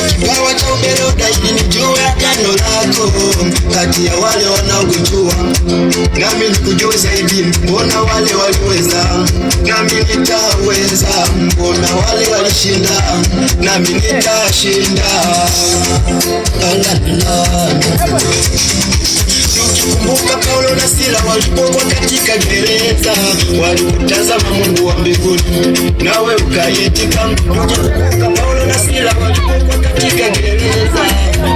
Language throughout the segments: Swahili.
Kipawa cha uberoda ili nijue agano lako kati ya wale wanaokujua, nami nikujue zaidi. Mbona wale waliweza, nami nitaweza. Mbona wale walishinda, nami nitashinda. Tukikumbuka Paulo na Sila walipokuwa katika gereza, walimtazama Mungu wa mbinguni, nawe ukaitika. Tukikumbuka Paulo na Sila walipokuwa katika gereza,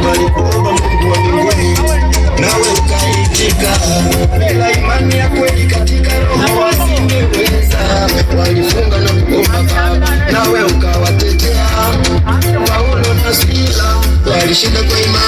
walimwomba Mungu wa mbinguni, nawe ukaitika. Bila imani ya kweli katika roho wasingeweza, walifunga na kuomba, nawe ukawatetea. Paulo na Sila walishinda kwa imani.